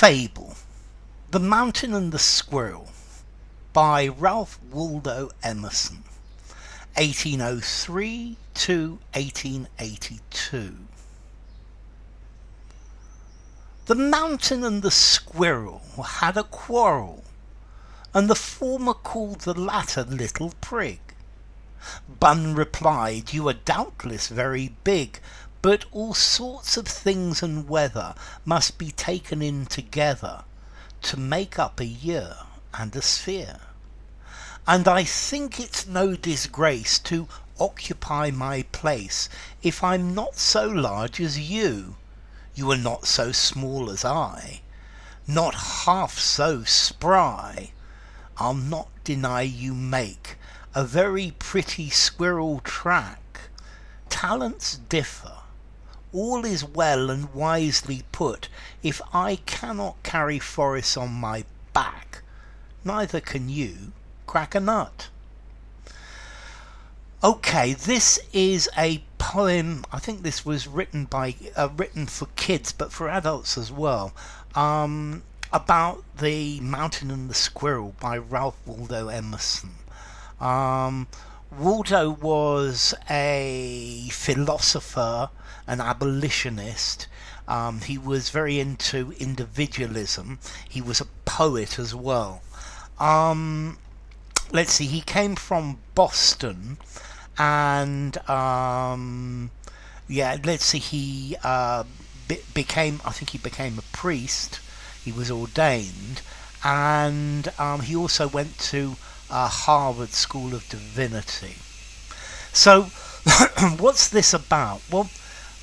Fable, The Mountain and the Squirrel by Ralph Waldo Emerson, 1803 to 1882. The mountain and the squirrel had a quarrel, and the former called the latter little Prig. Bun replied, "You are doubtless very big, but all sorts of things and weather must be taken in together to make up a year and a sphere. And I think it's no disgrace to occupy my place if I'm not so large as you. You are not so small as I, not half so spry. I'll not deny you make a very pretty squirrel track. Talents differ. All is well and wisely put. If I cannot carry forests on my back, neither can you crack a nut." Okay, this is a poem. I think this was written for kids, but for adults as well. About the mountain and the squirrel by Ralph Waldo Emerson. Waldo was a philosopher, an abolitionist. He was very into individualism. He was a poet as well. Let's see, he came from Boston, and he became a priest. He was ordained, and he also went to Harvard School of Divinity. So what's this about? Well,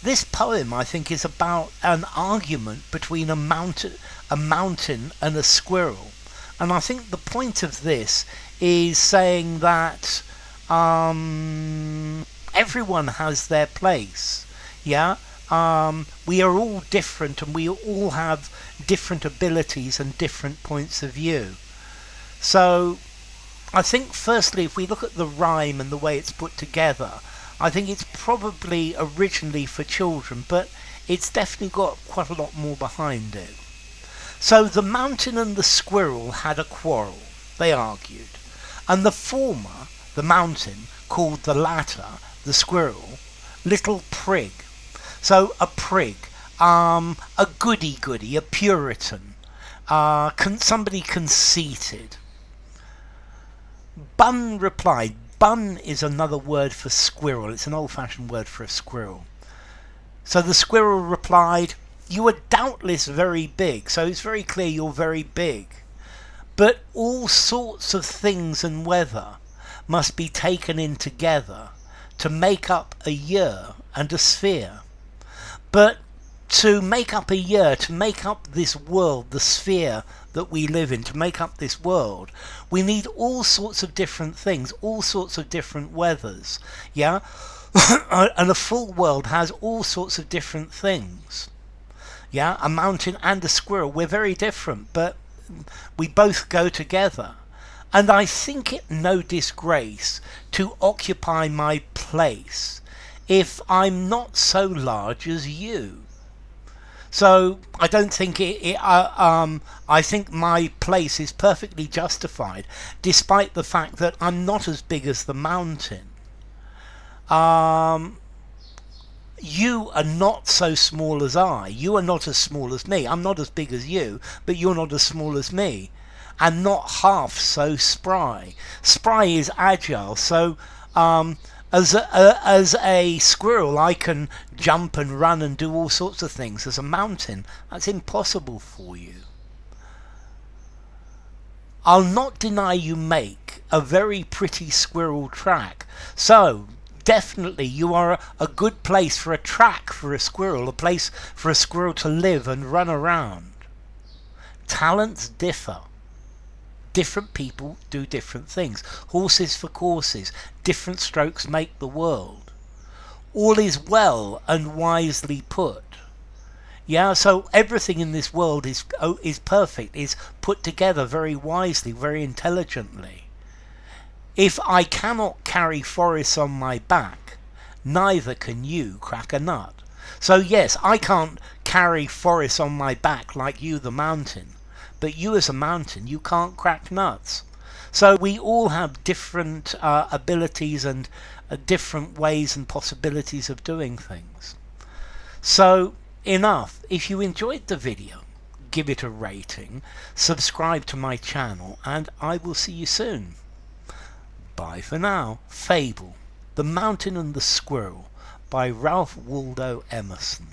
this poem, I think, is about an argument between a mountain and a squirrel. And I think the point of this is saying that everyone has their place. Yeah? We are all different, and we all have different abilities and different points of view. So I think firstly, if we look at the rhyme and the way it's put together, I think it's probably originally for children, but it's definitely got quite a lot more behind it. So the mountain and the squirrel had a quarrel. They argued. And the former, the mountain, called the latter, the squirrel, little Prig. So a prig, a goody-goody, a Puritan, somebody conceited. Bun replied. Bun is another word for squirrel. It's an old-fashioned word for a squirrel. So the squirrel replied, "You are doubtless very big." So it's very clear you're very big. "But all sorts of things and weather must be taken in together to make up a year and a sphere." But to make up a year, to make up this world, the sphere that we live in, to make up this world, we need all sorts of different things, all sorts of different weathers. Yeah? And a full world has all sorts of different things. Yeah? A mountain and a squirrel, we're very different, but we both go together. And I think it no disgrace to occupy my place if I'm not so large as you. So I don't think I think my place is perfectly justified, despite the fact that I'm not as big as the mountain. You are not so small as I. You are not as small as me. I'm not as big as you, but you're not as small as me. And not half so spry. Spry is agile, so as a squirrel I can jump and run and do all sorts of things. As a mountain, that's impossible for you. "I'll not deny you make a very pretty squirrel track." So definitely you are a good place for a track for a squirrel, a place for a squirrel to live and run around. "Talents differ. Different people do different things. Horses for courses. Different strokes make the world. All is well and wisely put." Yeah, so everything in this world is perfect, is put together very wisely, very intelligently. "If I cannot carry forests on my back, neither can you crack a nut." So yes, I can't carry forests on my back like you the mountain, but you as a mountain, you can't crack nuts. So we all have different abilities and different ways and possibilities of doing things. So enough. If you enjoyed the video, give it a rating, subscribe to my channel, and I will see you soon. Bye for now. Fable, The Mountain and the Squirrel by Waldo Emerson.